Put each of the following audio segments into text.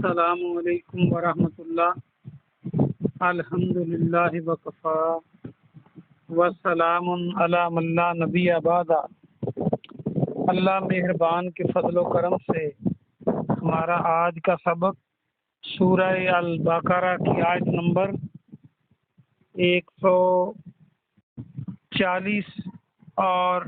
السلام علیکم ورحمۃ اللہ۔ الحمدللہ وکفی وسلام علی من لا نبی بعد۔ اللہ مہربان کے فضل و کرم سے ہمارا آج کا سبق سورہ البقرہ کی آیت نمبر 140 اور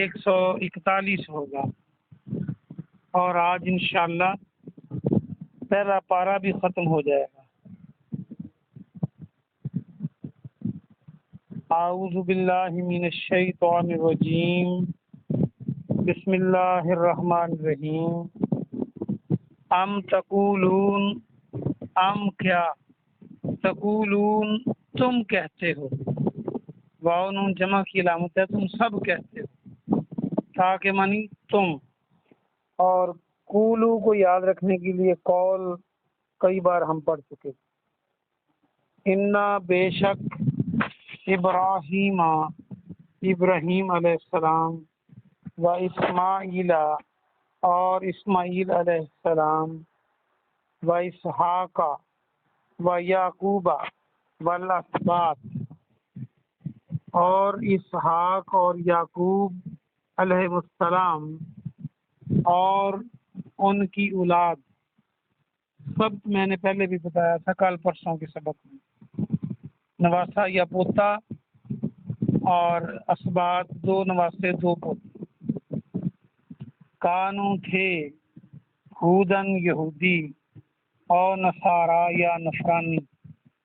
141 ہوگا، اور آج انشاءاللہ پہلا پارہ بھی ختم ہو جائے گا۔ اعوذ باللہ من الشیطان الرجیم، بسم اللہ الرحمن الرحیم۔ ام تقولون، ام کیا، تقولون تم کہتے ہو، واو نون جمع کی علامت ہے، تم سب کہتے ہو، تاکہ معنی تم، اور قولو کو یاد رکھنے کے لیے قول کئی بار ہم پڑھ چکے۔ انا بے شک ابراہیم علیہ السلام و اسماعیل اور اسماعیل علیہ السلام و اسحاق و یعقوب والاسباط، اور اسحاق اور یعقوب علیہ السلام اور ان کی اولاد، سب میں نے پہلے بھی بتایا تھا کل پرسوں کے سبق میں، نواسا یا پوتا، اور اسباط دو نواسے دو پوتے، کانو تھے ہودن یہودی، اور نصارا یا نصرانی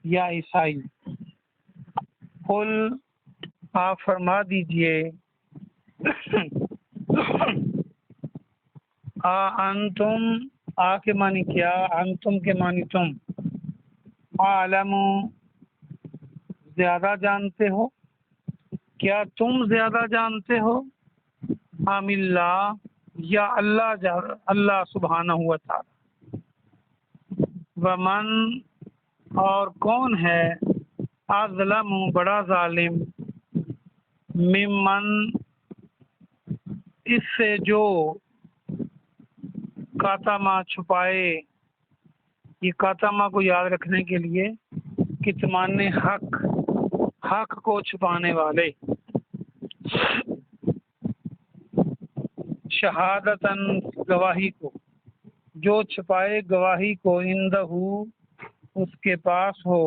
یا عیسائی۔ قل آپ فرما دیجئے، انتم آ کے معنی کیا، انتم کے معنی تم، عالم زیادہ جانتے ہو، کیا تم زیادہ جانتے ہو، ام اللہ یا اللہ سبحانہ و تعالی، ومن اور کون ہے، اظلم بڑا ظالم، ممن اس سے جو، کاتما چھپائے، یہ کاتما کو یاد رکھنے کے لیے کتمان حق کو چھپانے والے، شہادتاً گواہی کو، جو چھپائے گواہی کو، عندہ اس کے پاس ہو،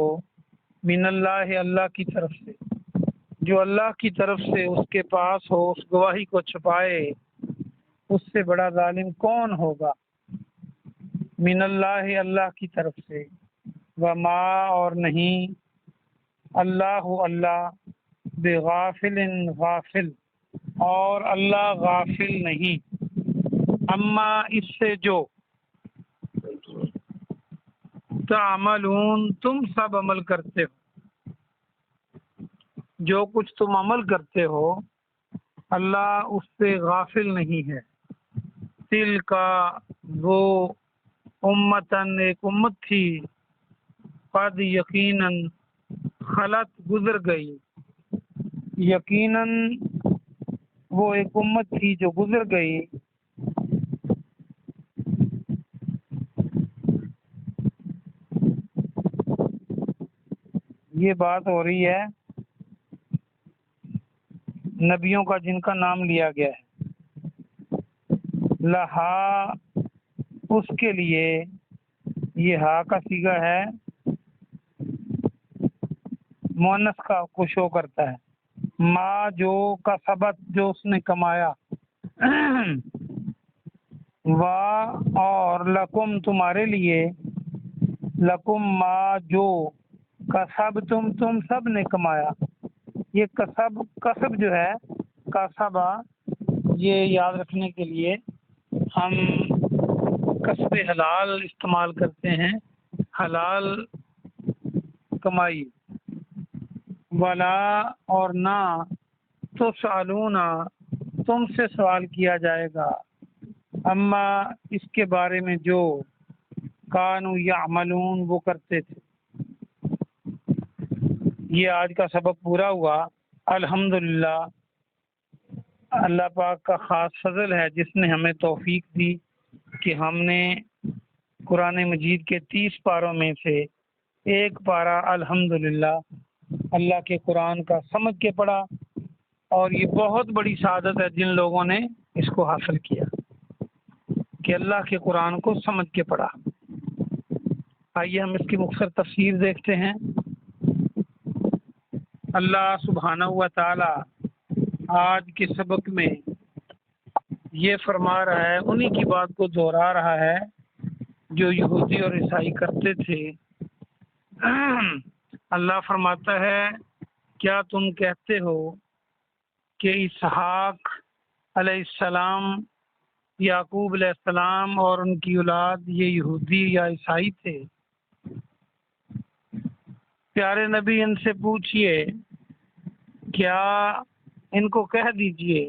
من اللہ اللہ کی طرف سے، جو اللہ کی طرف سے اس کے پاس ہو، اس گواہی کو چھپائے، اس سے بڑا ظالم کون ہوگا، من اللہ اللہ کی طرف سے، وما اور نہیں، اللہ بغافل غافل، اور اللہ غافل نہیں، اما اس سے جو، تعملون تم سب عمل کرتے ہو، جو کچھ تم عمل کرتے ہو اللہ اس سے غافل نہیں ہے۔ تل کا وہ امتن ایک امت تھی، قد یقیناً خلط گزر گئی، یقیناً وہ ایک امت تھی جو گزر گئی، یہ بات ہو رہی ہے نبیوں کا جن کا نام لیا گیا ہے، لہا اس کے لیے، یہ ہا کا صیغہ ہے مؤنث کا کو شو کرتا ہے، ما جو کا سبت جو اس نے کمایا، وا اور لکم تمہارے لیے، لکم ما جو کسب تم سب نے کمایا، یہ کسب جو ہے کسبہ، یہ یاد رکھنے کے لیے ہم کسب حلال استعمال کرتے ہیں، حلال کمائی، ولا اور نہ، تسألون تم سے سوال کیا جائے گا، اما اس کے بارے میں جو، کانوا یعملون وہ کرتے تھے۔ یہ آج کا سبق پورا ہوا، الحمدللہ۔ اللہ پاک کا خاص فضل ہے جس نے ہمیں توفیق دی کہ ہم نے قرآن مجید کے 30 پاروں میں سے ایک پارہ الحمدللہ اللہ کے قرآن کا سمجھ کے پڑھا، اور یہ بہت بڑی سعادت ہے جن لوگوں نے اس کو حاصل کیا کہ اللہ کے قرآن کو سمجھ کے پڑھا۔ آئیے ہم اس کی مختصر تفسیر دیکھتے ہیں۔ اللہ سبحانہ و تعالی آج کے سبق میں یہ فرما رہا ہے، انہی کی بات کو دہرا رہا ہے جو یہودی اور عیسائی کرتے تھے۔ اللہ فرماتا ہے، کیا تم کہتے ہو کہ اسحاق علیہ السلام، یعقوب علیہ السلام اور ان کی اولاد یہ یہودی یا عیسائی تھے؟ پیارے نبی ان سے پوچھئے، کیا ان کو کہہ دیجئے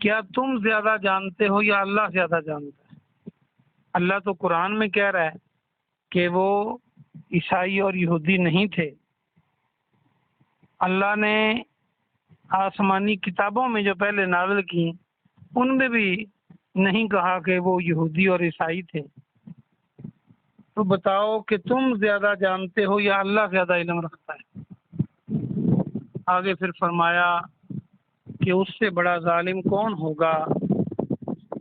کیا تم زیادہ جانتے ہو یا اللہ زیادہ جانتا ہے؟ اللہ تو قرآن میں کہہ رہا ہے کہ وہ عیسائی اور یہودی نہیں تھے۔ اللہ نے آسمانی کتابوں میں جو پہلے نازل کی ان میں بھی نہیں کہا کہ وہ یہودی اور عیسائی تھے۔ تو بتاؤ کہ تم زیادہ جانتے ہو یا اللہ زیادہ علم رکھتا ہے؟ آگے پھر فرمایا کہ اس سے بڑا ظالم کون ہوگا،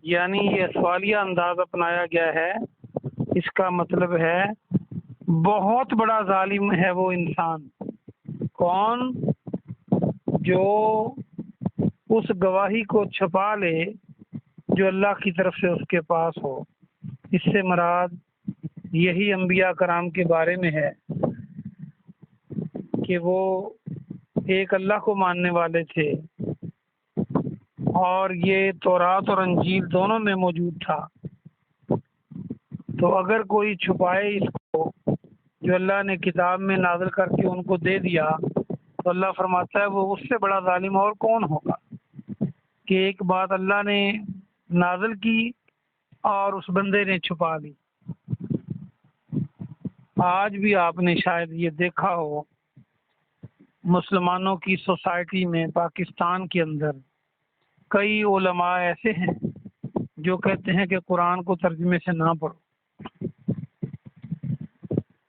یعنی یہ سوالیہ انداز اپنایا گیا ہے، اس کا مطلب ہے بہت بڑا ظالم ہے وہ انسان۔ کون؟ جو اس گواہی کو چھپا لے جو اللہ کی طرف سے اس کے پاس ہو۔ اس سے مراد یہی انبیاء کرام کے بارے میں ہے کہ وہ ایک اللہ کو ماننے والے تھے، اور یہ تورات اور انجیل دونوں میں موجود تھا۔ تو اگر کوئی چھپائے اس کو جو اللہ نے کتاب میں نازل کر کے ان کو دے دیا، تو اللہ فرماتا ہے وہ اس سے بڑا ظالم اور کون ہوگا کہ ایک بات اللہ نے نازل کی اور اس بندے نے چھپا لی۔ آج بھی آپ نے شاید یہ دیکھا ہو، مسلمانوں کی سوسائٹی میں پاکستان کے اندر کئی علماء ایسے ہیں جو کہتے ہیں کہ قرآن کو ترجمے سے نہ پڑھو،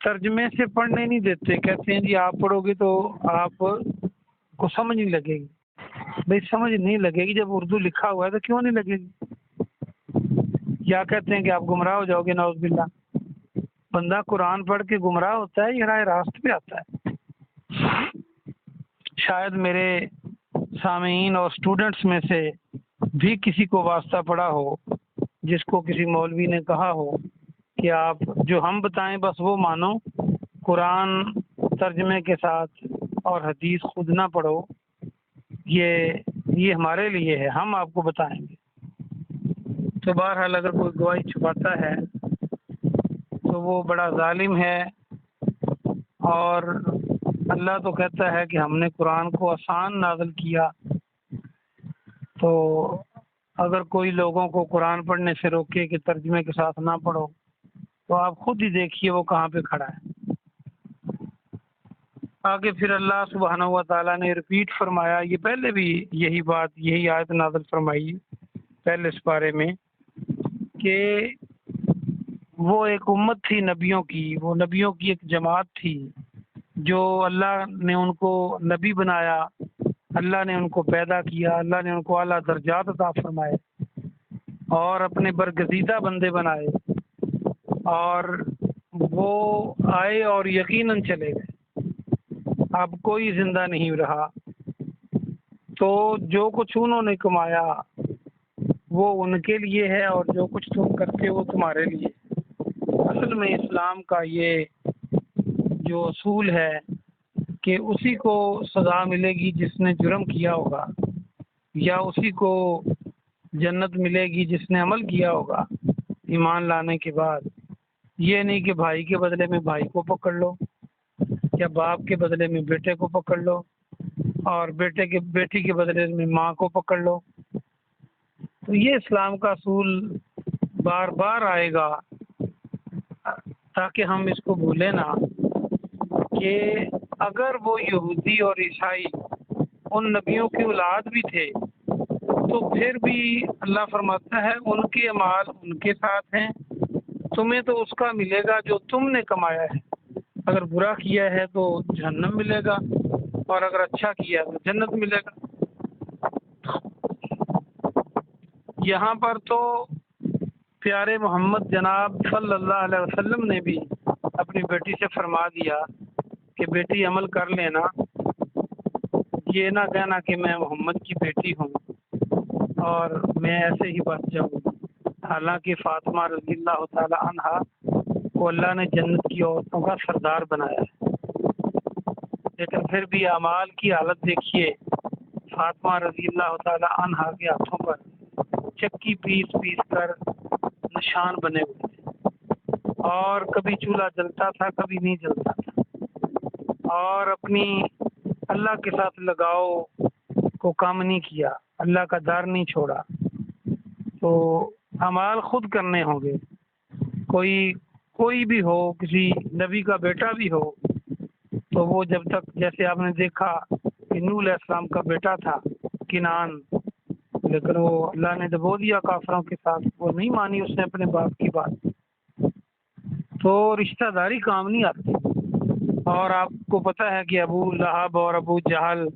ترجمے سے پڑھنے نہیں دیتے، کہتے ہیں جی آپ پڑھو گے تو آپ کو سمجھ نہیں لگے گی۔ بھئی سمجھ نہیں لگے گی جب اردو لکھا ہوا ہے تو کیوں نہیں لگے گی؟ یا کہتے ہیں کہ آپ گمراہ ہو جاؤ گے، نعوذ باللہ۔ بندہ قرآن پڑھ کے گمراہ ہوتا ہے یا راہ راست پہ آتا ہے؟ شاید میرے سامعین اور اسٹوڈنٹس میں سے بھی کسی کو واسطہ پڑا ہو جس کو کسی مولوی نے کہا ہو کہ آپ جو ہم بتائیں بس وہ مانو، قرآن ترجمے کے ساتھ اور حدیث خود نہ پڑھو، یہ ہمارے لیے ہے، ہم آپ کو بتائیں گے۔ تو بہرحال اگر کوئی گواہی چھپاتا ہے تو وہ بڑا ظالم ہے، اور اللہ تو کہتا ہے کہ ہم نے قرآن کو آسان نازل کیا۔ تو اگر کوئی لوگوں کو قرآن پڑھنے سے روکے کہ ترجمے کے ساتھ نہ پڑھو، تو آپ خود ہی دیکھیے وہ کہاں پہ کھڑا ہے۔ آگے پھر اللہ سبحانہ و تعالیٰ نے رپیٹ فرمایا، یہ پہلے بھی یہی آیت نازل فرمائی پہلے اس بارے میں، کہ وہ ایک امت تھی نبیوں کی، وہ نبیوں کی ایک جماعت تھی جو اللہ نے ان کو نبی بنایا، اللہ نے ان کو پیدا کیا، اللہ نے ان کو اعلیٰ درجات عطا فرمائے اور اپنے برگزیدہ بندے بنائے، اور وہ آئے اور یقیناً چلے گئے، اب کوئی زندہ نہیں رہا۔ تو جو کچھ انہوں نے کمایا وہ ان کے لیے ہے، اور جو کچھ تم کرتے وہ تمہارے لیے۔ اصل میں اسلام کا یہ جو اصول ہے کہ اسی کو سزا ملے گی جس نے جرم کیا ہوگا، یا اسی کو جنت ملے گی جس نے عمل کیا ہوگا ایمان لانے کے بعد۔ یہ نہیں کہ بھائی کے بدلے میں بھائی کو پکڑ لو، یا باپ کے بدلے میں بیٹے کو پکڑ لو، اور بیٹی کے بدلے میں ماں کو پکڑ لو۔ تو یہ اسلام کا اصول بار بار آئے گا تاکہ ہم اس کو بھولیں نہ، کہ اگر وہ یہودی اور عیسائی ان نبیوں کی اولاد بھی تھے تو پھر بھی اللہ فرماتا ہے ان کے اعمال ان کے ساتھ ہیں تمہیں تو اس کا ملے گا جو تم نے کمایا ہے، اگر برا کیا ہے تو جہنم ملے گا، اور اگر اچھا کیا تو جنت ملے گا۔ یہاں پر تو پیارے محمد جناب صلی اللہ علیہ وسلم نے بھی اپنی بیٹی سے فرما دیا کہ بیٹی عمل کر لینا، یہ نہ کہنا کہ میں محمد کی بیٹی ہوں اور میں ایسے ہی بچ جاؤں۔ حالانکہ فاطمہ رضی اللہ تعالی عنہا کو اللہ نے جنت کی عورتوں کا سردار بنایا ہے، لیکن پھر بھی اعمال کی حالت دیکھیے، فاطمہ رضی اللہ تعالی عنہا کے ہاتھوں پر چکی پیس پیس کر نشان بنے ہوئے تھے، اور کبھی چولہا جلتا تھا کبھی نہیں جلتا تھا، اور اپنی اللہ کے ساتھ لگاؤ کو کم نہیں کیا، اللہ کا در نہیں چھوڑا۔ تو اعمال خود کرنے ہوں گے، کوئی بھی ہو، کسی نبی کا بیٹا بھی ہو، تو وہ جب تک، جیسے آپ نے دیکھا کہ نوح علیہ السلام کا بیٹا تھا کنعان، لیکن وہ اللہ نے دبو دیا کافروں کے ساتھ، وہ نہیں مانی اس نے اپنے باپ کی بات، تو رشتہ داری کام نہیں آتی۔ اور آپ کو پتہ ہے کہ ابو لہب اور ابو جہل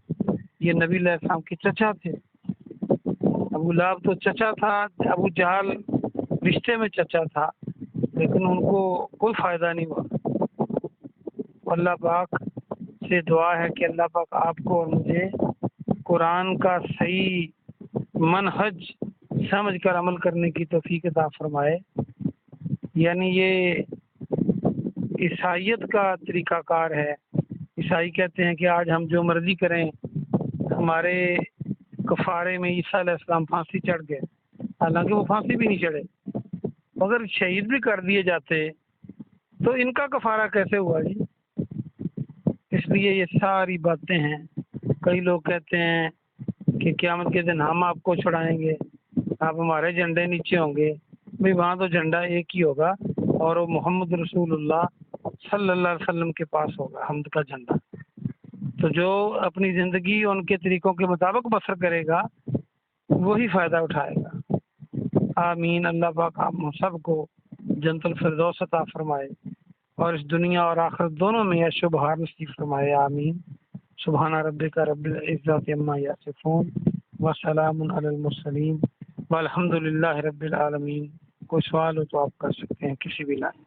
یہ نبی علیہ السلام کے چچا تھے۔ ابو لہب تو چچا تھا، ابو جہل رشتے میں چچا تھا، لیکن ان کو کوئی فائدہ نہیں ہوا۔ اللہ پاک سے دعا ہے کہ اللہ پاک آپ کو اور مجھے قرآن کا صحیح منہج سمجھ کر عمل کرنے کی توفیق عطا فرمائے۔ یعنی یہ عیسائیت کا طریقہ کار ہے۔ عیسائی کہتے ہیں کہ آج ہم جو مرضی کریں، ہمارے کفارے میں عیسیٰ علیہ السلام پھانسی چڑھ گئے، حالانکہ وہ پھانسی بھی نہیں چڑھے، اگر شہید بھی کر دیے جاتے تو ان کا کفارہ کیسے ہوا جی؟ اس لیے یہ ساری باتیں ہیں۔ کئی لوگ کہتے ہیں کہ قیامت کے دن ہم آپ کو چھڑائیں گے، آپ ہمارے جھنڈے نیچے ہوں گے۔ بھئی وہاں تو جھنڈا ایک ہی ہوگا، اور وہ محمد رسول اللہ صلی اللہ علیہ وسلم کے پاس ہوگا حمد کا جھنڈا۔ تو جو اپنی زندگی ان کے طریقوں کے مطابق بسر کرے گا وہی فائدہ اٹھائے گا۔ آمین۔ اللہ پاک ہم سب کو جنت الفردوس عطا فرمائے، اور اس دنیا اور آخرت دونوں میں عیش و بہار نصیب فرمائے۔ آمین۔ سبحان ربک رب العزت عما یصفون وسلام علی المرسلین والحمد للہ رب العالمین۔ کوئی سوال ہو تو آپ کر سکتے ہیں کسی بھی لائن۔